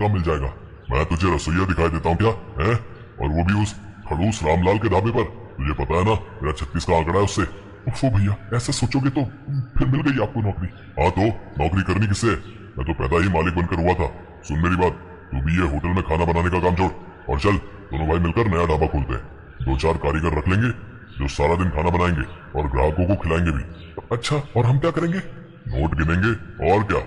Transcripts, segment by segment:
कब मिल जाएगा? मैं तुझे रसोईया दिखाई देता हूँ क्या है? और वो भी उस खड़ूस रामलाल के ढाबे पर। तुझे पता है ना मेरा 36 का आंकड़ा है उससे। उफ़ो भैया, ऐसा सोचोगे तो फिर मिल गई आपको नौकरी। हाँ तो नौकरी करनी किससे है? मैं तो पैदा ही मालिक बनकर हुआ था। सुन मेरी बात, तू भी ये होटल में खाना बनाने का काम छोड़ और चल दोनों भाई मिलकर नया ढाबा खोलते हैं। 2-4 कारीगर रख लेंगे जो सारा दिन खाना बनाएंगे और ग्राहकों को खिलाएंगे भी। अच्छा, और हम क्या करेंगे? नोट गिनेंगे और क्या।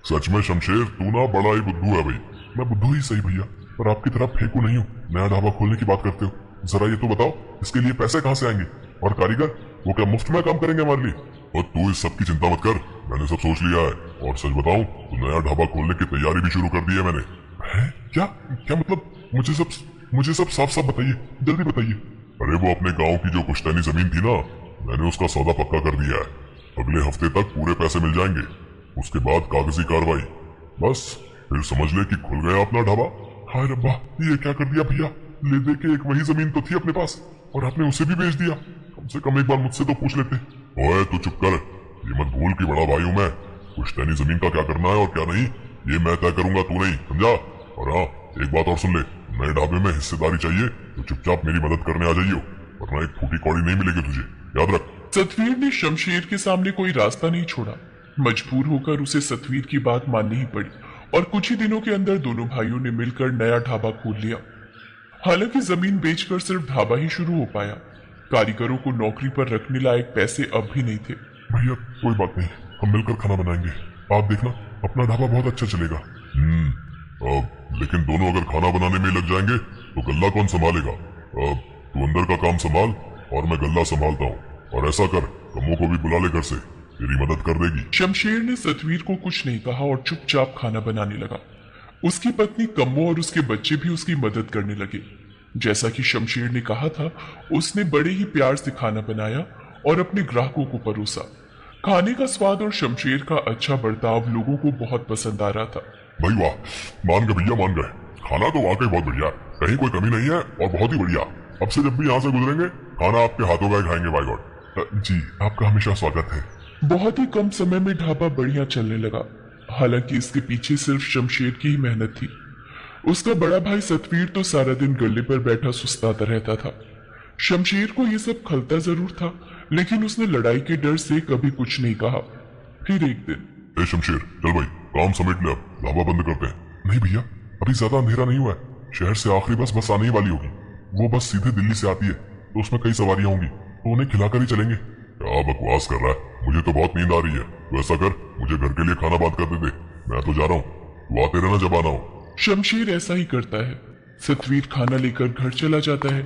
सच में शमशेर, तू ना बड़ा ही बुद्धू है भाई। मैं बुद्धू ही सही भैया, पर आपकी तरह फेंकू नहीं हूँ। नया ढाबा खोलने की बात करते हो, जरा ये तो बताओ इसके लिए पैसे कहाँ से आएंगे? और कारीगर वो क्या मुफ्त में काम करेंगे हमारे लिए? और तू इस सब की चिंता मत कर, मैंने सब सोच लिया है। और सच बताऊं तो नया ढाबा खोलने की तैयारी भी शुरू कर दी है मैंने। है? क्या क्या मतलब? मुझे सब साफ साफ बताइए, जल्दी बताइए। अरे वो अपने गांव की जो पुश्तैनी जमीन थी ना, मैंने उसका सौदा पक्का कर दिया है। अगले हफ्ते तक पूरे पैसे मिल जाएंगे। उसके बाद कागजी कार्रवाई। बस फिर समझ ले कि खुल गया अपना ढाबा। हाय रब्बा, ये क्या कर दिया भैया? ले दे के एक वही जमीन तो थी अपने पास और आपने उसे भी बेच दिया। कम से कम एक बार मुझसे तो पूछ लेते। ओए तू चुप कर, ये मत भूल कि बड़ा भाई हूं मैं। पुश्तैनी जमीन का क्या करना है और क्या नहीं ये मैं तय करूंगा, तू नहीं, समझा? और हाँ, एक बात और सुन ले, नए ढाबे में हिस्सेदारी चाहिए तो चुपचाप मेरी मदद करने आ जाइयो, वरना एक फूटी कौड़ी नहीं मिलेगी तुझे, याद रख। सतवीर ने शमशेर के सामने कोई रास्ता नहीं छोड़ा। मजबूर होकर उसे सतवीर की बात माननी ही पड़ी और कुछ ही दिनों के अंदर दोनों भाइयों ने मिलकर नया ढाबा खोल लिया। हालांकि जमीन बेचकर सिर्फ ढाबा ही शुरू हो पाया, कारीगरों को नौकरी पर रखने लायक पैसे अब भी नहीं थे। भैया कोई बात नहीं, हम मिलकर खाना बनाएंगे, आप देखना अपना ढाबा बहुत अच्छा चलेगा। लेकिन दोनों अगर खाना बनाने में लग जाएंगे तो गल्ला कौन संभालेगा? तू अंदर का काम संभाल और मैं गल्ला संभालता हूँ। और ऐसा कर, कमों को भी बुला ले घर से, तेरी मदद कर देगी। शमशेर ने सतवीर को कुछ नहीं कहा और चुपचाप खाना बनाने लगा। उसकी पत्नी कम्मो और उसके बच्चे भी उसकी मदद करने लगे। जैसा कि शमशेर ने कहा था, उसने बड़े ही प्यार से खाना बनाया और अपने ग्राहकों को परोसा। खाने का स्वाद और शमशेर का अच्छा बर्ताव लोगों को बहुत पसंद आ रहा था। भाई वाह, मान गए भैया, मान गए। खाना तो वाकई बहुत बढ़िया, कहीं कोई कमी नहीं है और बहुत ही बढ़िया। अब से जब भी यहाँ से गुजरेंगे खाना आपके हाथों का ही खाएंगे। Bye God. जी, आपका हमेशा स्वागत है। बहुत ही कम समय में ढाबा बढ़िया चलने लगा। हालांकि इसके पीछे सिर्फ शमशेर की ही मेहनत थी। उसका बड़ा भाई सतवीर तो सारा दिन गल्ले पर बैठा सुस्ताता रहता था। शमशेर को यह सब खलता जरूर था, लेकिन उसने लड़ाई के डर से कभी कुछ नहीं कहा। फिर एक दिन, ए शमशेर, चल भाई काम समेट ले, अब ढाबा बंद करते हैं। नहीं भैया, अभी ज्यादा अंधेरा नहीं हुआ है। शहर से आखिरी बस आने ही वाली होगी। वो बस सीधे दिल्ली से आती है तो उसमें कई सवारियां होंगी, तो उन्हें खिलाकर ही चलेंगे। क्या बकवास कर रहा है? मुझे तो बहुत नींद आ रही है। तो ऐसा कर, मुझे घर के लिए खाना बांध कर दे, मैं तो जा रहा हूँ, तू आते रहना जब आना हो। शमशेर ऐसा ही करता है। सतवीर खाना लेकर घर चला जाता है।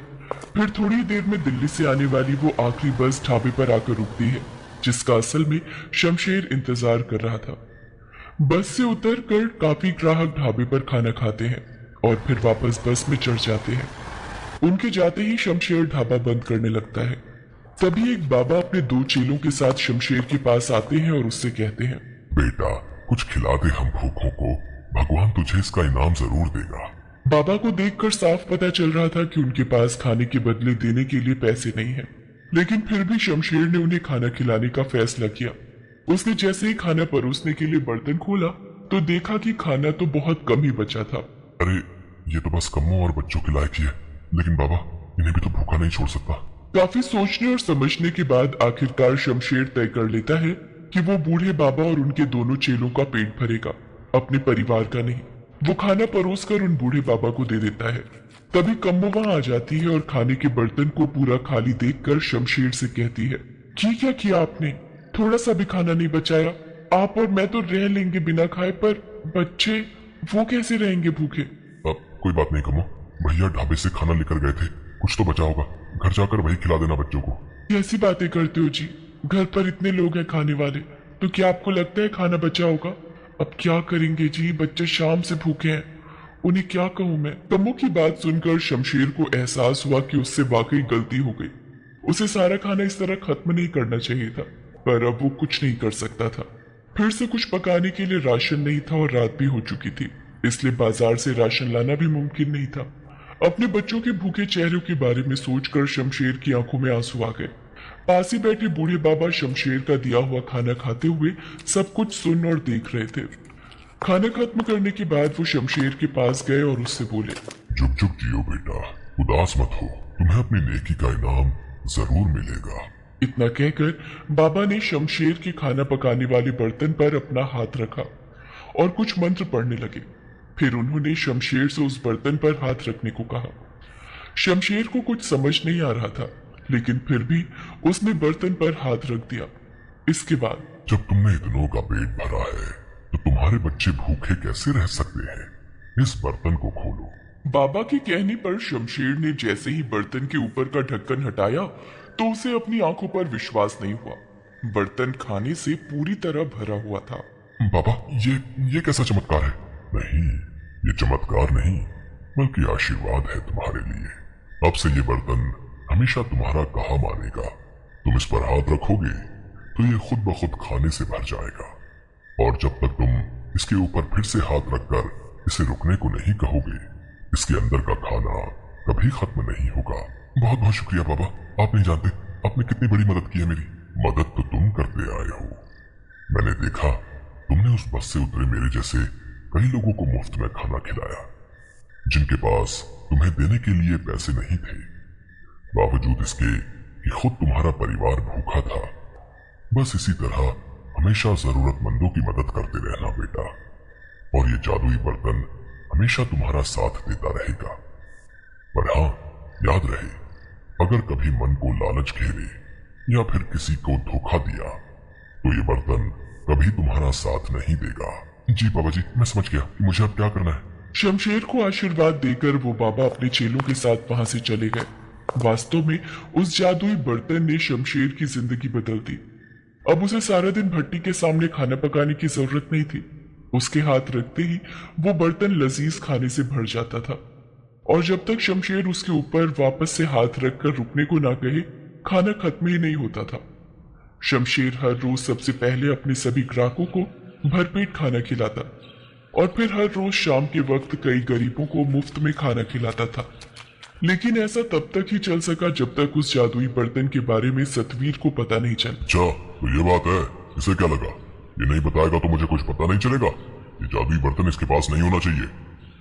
फिर थोड़ी देर में दिल्ली से आने वाली वो आखिरी बस ढाबे पर आकर रुकती है, जिसका असल में शमशेर इंतजार कर रहा था। बस से उतरकर काफी ग्राहक ढाबे पर खाना खाते हैं और फिर वापस बस में चढ़ जाते हैं। उनके जाते ही शमशेर ढाबा बंद करने लगता है। तभी एक बाबा अपने 2 चेलों के साथ शमशेर के पास आते हैं और उससे कहते हैं, बेटा कुछ खिला दे हम भूखों को, भगवान तुझे इसका इनाम जरूर देगा। बाबा को देखकर साफ पता चल रहा था कि उनके पास खाने के बदले देने के लिए पैसे नहीं हैं, लेकिन फिर भी शमशेर ने उन्हें खाना खिलाने का फैसला किया। उसने जैसे ही खाना परोसने के लिए बर्तन खोला तो देखा कि खाना तो बहुत कम ही बचा था। अरे ये तो बस कम्मों और बच्चों के लायक ही है, लेकिन बाबा इन्हें भी तो भूखा नहीं छोड़ सकता। काफी सोचने और समझने के बाद आखिरकार शमशेर तय कर लेता है कि वो बूढ़े बाबा और उनके दोनों चेलों का पेट भरेगा, अपने परिवार का नहीं। वो खाना परोसकर उन बूढ़े बाबा को दे देता है। तभी कम्मो वहां आ जाती है और खाने के बर्तन को पूरा खाली देखकर शमशेर से कहती है, ये क्या किया आपने? थोड़ा सा भी खाना नहीं बचाया। आप और मैं तो रह लेंगे बिना खाए, पर बच्चे वो कैसे रहेंगे भूखे? कोई बात नहीं कम्मो, भैया ढाबे से खाना लेकर गए थे, कुछ तो बचा होगा, घर जाकर वही खिला देना बच्चों को। कैसी बातें करते हो जी? घर पर इतने लोग हैं खाने वाले, तो क्या आपको लगता है खाना बचा होगा? अब क्या करेंगे जी, बच्चे शाम से भूखे हैं, उन्हें क्या कहूं मैं? कम्मो की बात सुनकर शमशेर को एहसास हुआ कि उससे वाकई गलती हो गई। उसे सारा खाना इस तरह खत्म नहीं करना चाहिए था, पर अब वो कुछ नहीं कर सकता था। फिर से कुछ पकाने के लिए राशन नहीं था और रात भी हो चुकी थी, इसलिए बाजार से राशन लाना भी मुमकिन नहीं था। अपने बच्चों के भूखे चेहरों के बारे में सोचकर शमशेर की आंखों में आंसू आ गए। पास ही बैठे बूढ़े बाबा शमशेर का दिया हुआ खाना खाते हुए सब कुछ सुन और देख रहे थे। खाना खत्म करने के बाद वो शमशेर के पास गए और उससे बोले, चुप चुप जियो बेटा, उदास मत हो, तुम्हें अपनी नेकी का इनाम जरूर मिलेगा। इतना कहकर बाबा ने शमशेर के खाना पकाने वाले बर्तन पर अपना हाथ रखा और कुछ मंत्र पढ़ने लगे। फिर उन्होंने शमशेर से उस बर्तन पर हाथ रखने को कहा। शमशेर को कुछ समझ नहीं आ रहा था, लेकिन फिर भी उसने बर्तन पर हाथ रख दिया। इसके बाद, जब तुमने इतनों का पेट भरा है तो तुम्हारे बच्चे भूखे कैसे रह सकते हैं? इस बर्तन को खोलो। बाबा के कहने पर शमशेर ने जैसे ही बर्तन के ऊपर का ढक्कन हटाया तो उसे अपनी आंखों पर विश्वास नहीं हुआ। बर्तन खाने से पूरी तरह भरा हुआ था। बाबा, ये कैसा चमत्कार है? नहीं, ये चमत्कार नहीं बल्कि आशीर्वाद है तुम्हारे लिए। अब से ये बर्तन हमेशा तुम्हारा कहा मानेगा। तुम इस पर हाथ रखोगे तो ये खुद ब खुद खाने से भर जाएगा, और जब तक तुम इसके ऊपर फिर से हाथ रखकर इसे रुकने को नहीं कहोगे, इसके अंदर का खाना कभी खत्म नहीं होगा। बहुत बहुत शुक्रिया बाबा, आप नहीं जानते आपने कितनी बड़ी मदद की है मेरी। मदद तो तुम करते आए हो। मैंने देखा तुमने उस बस से उतरे मेरे जैसे कई लोगों को मुफ्त में खाना खिलाया, जिनके पास तुम्हें देने के लिए पैसे नहीं थे, बावजूद इसके कि खुद तुम्हारा परिवार भूखा था। बस इसी तरह हमेशा जरूरतमंदों की मदद करते रहना बेटा, और ये जादुई बर्तन हमेशा तुम्हारा साथ देता रहेगा। पर हाँ, याद रहे, अगर कभी मन को लालच घेरे या फिर किसी को धोखा दिया तो ये बर्तन कभी तुम्हारा साथ नहीं देगा। जी बाबा जी, मैं समझ गया कि मुझे अब क्या करना है। शमशेर को आशीर्वाद देकर वो बाबा अपने चेलों के साथ वहां से चले गए। वास्तव में उस जादुई बर्तन ने शमशेर की जिंदगी बदल दी। अब उसे सारा दिन भट्टी के सामने खाना पकाने की जरूरत नहीं थी। उसके हाथ रखते ही वो बर्तन लजीज खाने से भर जाता था, और जब तक शमशेर उसके ऊपर वापस से हाथ रखकर रुकने को ना कहे, खाना खत्म ही नहीं होता था। शमशेर हर रोज सबसे पहले अपने सभी ग्राहकों को भरपेट खाना खिलाता और फिर हर रोज शाम के वक्त कई गरीबों को मुफ्त में खाना खिलाता था। लेकिन ऐसा तब तक ही चल सका जब तक उस जादुई बर्तन के बारे में सतवीर को पता नहीं चला। अच्छा, तो ये बात है, इसे क्या लगा? ये नहीं बताएगा तो मुझे कुछ पता नहीं चलेगा। ये जादुई बर्तन इसके पास नहीं होना चाहिए।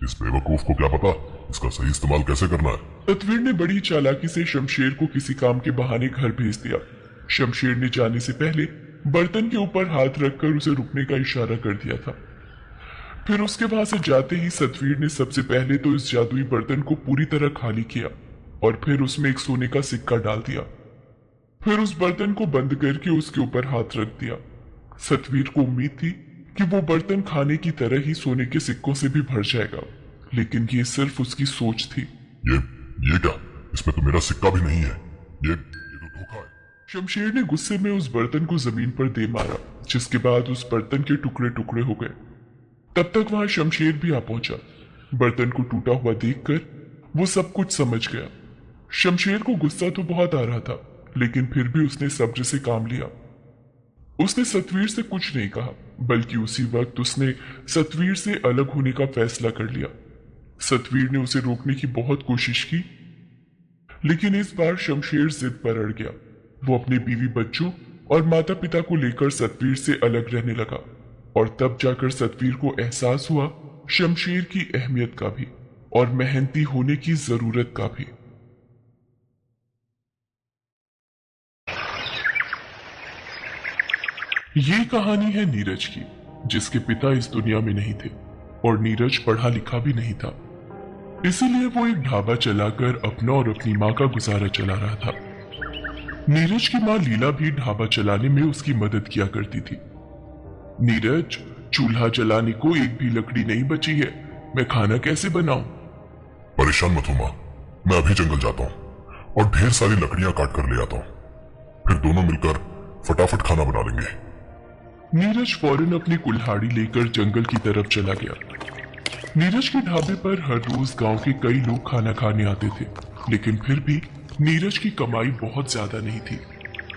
इस बेवकूफ को क्या पता इसका सही इस्तेमाल कैसे करना है। सतवीर ने बड़ी चालाकी से शमशेर को किसी काम के बहाने घर भेज दिया। शमशेर ने जाने से पहले बर्तन के ऊपर हाथ रखकर उसे रुकने का इशारा कर दिया था। फिर उसके वहां से जाते ही सतवीर ने सबसे पहले तो इस जादुई बर्तन को पूरी तरह खाली किया और फिर उसमें एक सोने का सिक्का डाल दिया। फिर उस बर्तन को बंद करके उसके ऊपर हाथ रख दिया। सतवीर को उम्मीद थी कि वो बर्तन खाने की तरह ही सोने के सिक्कों से भी भर जाएगा, लेकिन ये सिर्फ उसकी सोच थी। ये क्या? इसमें तो मेरा सिक्का भी नहीं है। ये तो धोखा है। शमशेर ने गुस्से में उस बर्तन को जमीन पर दे मारा, जिसके बाद उस बर्तन के टुकड़े टुकड़े हो गए। तब तक वहां शमशेर भी आ पहुंचा। बर्तन को टूटा हुआ देखकर वो सब कुछ समझ गया। शमशेर को गुस्सा तो बहुत आ रहा था, लेकिन फिर भी उसने सब्र से काम लिया। उसने सतवीर से कुछ नहीं कहा, बल्कि उसी वक्त उसने सतवीर से अलग होने का फैसला कर लिया। सतवीर ने उसे रोकने की बहुत कोशिश की, लेकिन इस बार शमशेर जिद पर अड़ गया। वो अपने बीवी बच्चों और माता पिता को लेकर सतवीर से अलग रहने लगा, और तब जाकर सतवीर को एहसास हुआ शमशेर की अहमियत का भी और मेहनती होने की जरूरत का भी। ये कहानी है नीरज की, जिसके पिता इस दुनिया में नहीं थे और नीरज पढ़ा लिखा भी नहीं था। इसीलिए वो एक ढाबा चलाकर अपना और अपनी माँ का गुजारा चला रहा था। नीरज की माँ लीला भी ढाबा चलाने में उसकी मदद किया करती थी। नीरज, चूल्हा जलाने को एक भी लकड़ी नहीं बची है, मैं खाना कैसे बनाऊं? परेशान मत हो माँ, मैं अभी जंगल जाता हूँ और ढेर सारी लकड़ियां काट कर ले आता हूँ। फिर दोनों मिलकर फटाफट खाना बना लेंगे। नीरज फौरन अपनी कुल्हाड़ी लेकर जंगल की तरफ चला गया। नीरज के ढाबे पर हर रोज गांव के कई लोग खाना खाने आते थे, लेकिन फिर भी नीरज की कमाई बहुत ज्यादा नहीं थी,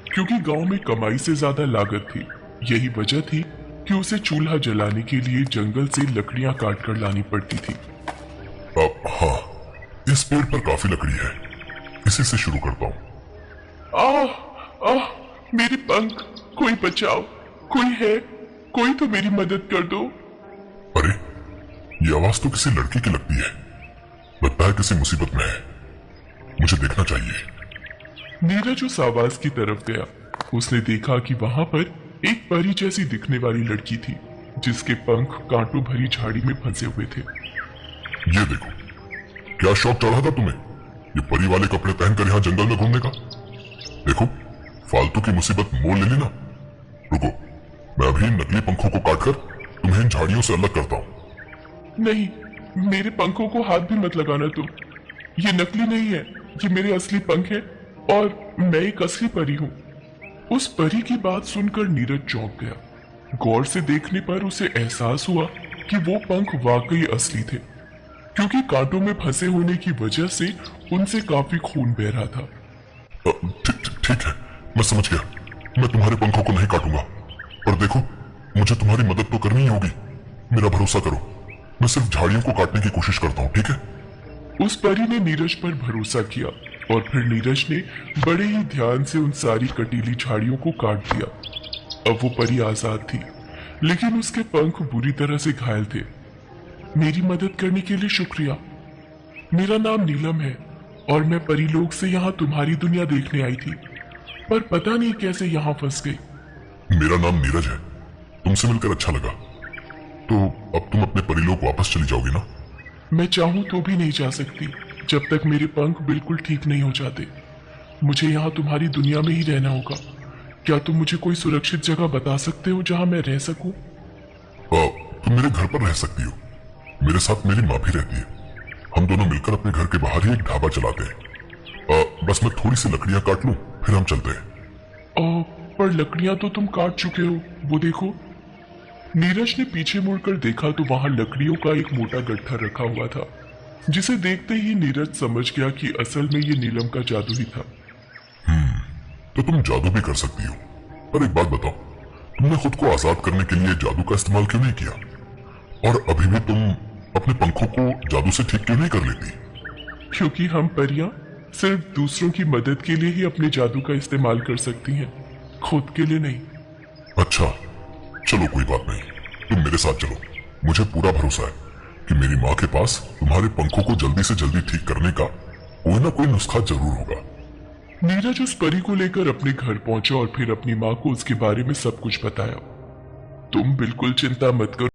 क्योंकि गांव में कमाई से ज्यादा लागत थी। यही वजह थी कि उसे चूल्हा जलाने के लिए जंगल से लकड़ियां काट कर लानी पड़ती थी। हाँ, इस पेड़ पर काफी लकड़ी है, इसी से शुरू करता हूँ। मेरे पंख, कोई बचाओ, कोई है, कोई तो मेरी मदद कर दो। अरे ये आवाज तो किसी लड़की की लगती है। लगता है किसी मुसीबत में है, मुझे देखना चाहिए। नीरज उस आवाज की तरफ गया। उसने देखा कि वहां पर एक परी जैसी दिखने वाली लड़की थी, जिसके पंख कांटों भरी झाड़ी में फंसे हुए थे। ये देखो, क्या शौक चढ़ा था तुम्हें ये परी वाले कपड़े पहनकर यहाँ जंगल में घूमने का? देखो, फालतू की मुसीबत मोल ले लेना। रुको, मैं अभी इन नकली पंखों को काटकर तुम्हें इन झाड़ियों से अलग करता हूँ। नहीं, मेरे पंखों को हाथ भी मत लगाना तुम। ये नकली नहीं है, ये मेरे असली पंख हैं और मैं एक असली परी हूँ। उस परी की बात सुनकर नीरज चौंक गया। गौर से देखने पर उसे एहसास हुआ कि वो पंख वाकई असली थे, क्योंकि कांटों में फंसे होने की वजह से उनसे काफी खून बह रहा था। ठीक है, मैं समझ गया। मैं तुम्हारे पंखों को नहीं काटूंगा, पर देखो, मुझे तुम्हारी मदद तो करनी ही होगी। मेरा भरोसा करो, मैं सिर्फ झाड़ियों को काटने की कोशिश करता हूँ, ठीक है? उस परी ने नीरज पर भरोसा किया और फिर नीरज ने बड़े ही ध्यान से उन सारी कटीली झाड़ियों को काट दिया। अब वो परी आजाद थी, लेकिन उसके पंख बुरी तरह से घायल थे। मेरी मदद करने के लिए शुक्रिया। मेरा नाम नीलम है और मैं परीलोक से यहाँ तुम्हारी दुनिया देखने आई थी, पर पता नहीं कैसे यहाँ फंस गई। मेरा नाम नीरज है। तुमसे मिलकर अच्छा लगा। तो अब तुम अपने परीलोक वापस चली जाओगी ना? मैं चाहूं तो भी नहीं जा सकती जब तक मेरे पंख बिल्कुल ठीक नहीं हो जाते। मुझे यहाँ तुम्हारी दुनिया में ही रहना होगा। क्या तुम मुझे कोई सुरक्षित जगह बता सकते हो जहाँ मैं रह सकूं? तुम मेरे घर पर रह सकती हो। मेरे साथ मेरी माँ भी रहती है। हम दोनों मिलकर अपने घर के बाहर ही एक ढाबा चलाते हैं। बस मैं थोड़ी सी लकड़ियां काट लूं, फिर हम चलते हैं। पर लकड़ियां तो तुम काट चुके हो, वो देखो। नीरज ने पीछे मुड़कर देखा तो वहां लकड़ियों का एक मोटा गट्ठा रखा हुआ था, जिसे देखते ही नीरज समझ गया कि असल में ये नीलम का जादू ही था। तो तुम जादू भी कर सकती हो, पर एक बात बताओ, तुमने खुद को आजाद करने के लिए जादू का इस्तेमाल क्यों नहीं किया? और अभी भी तुम अपने पंखों को जादू से ठीक क्यों नहीं कर लेती? क्योंकि हम परियां सिर्फ दूसरों की मदद के लिए ही अपने जादू का इस्तेमाल कर सकती हैं, खुद के लिए नहीं। अच्छा, चलो कोई बात नहीं, तुम मेरे साथ चलो। मुझे पूरा भरोसा है कि मेरी माँ के पास तुम्हारे पंखों को जल्दी से जल्दी ठीक करने का कोई ना कोई नुस्खा जरूर होगा। नीरज उस परी को लेकर अपने घर पहुंचा और फिर अपनी माँ को उसके बारे में सब कुछ बताया। तुम बिल्कुल चिंता मत करो।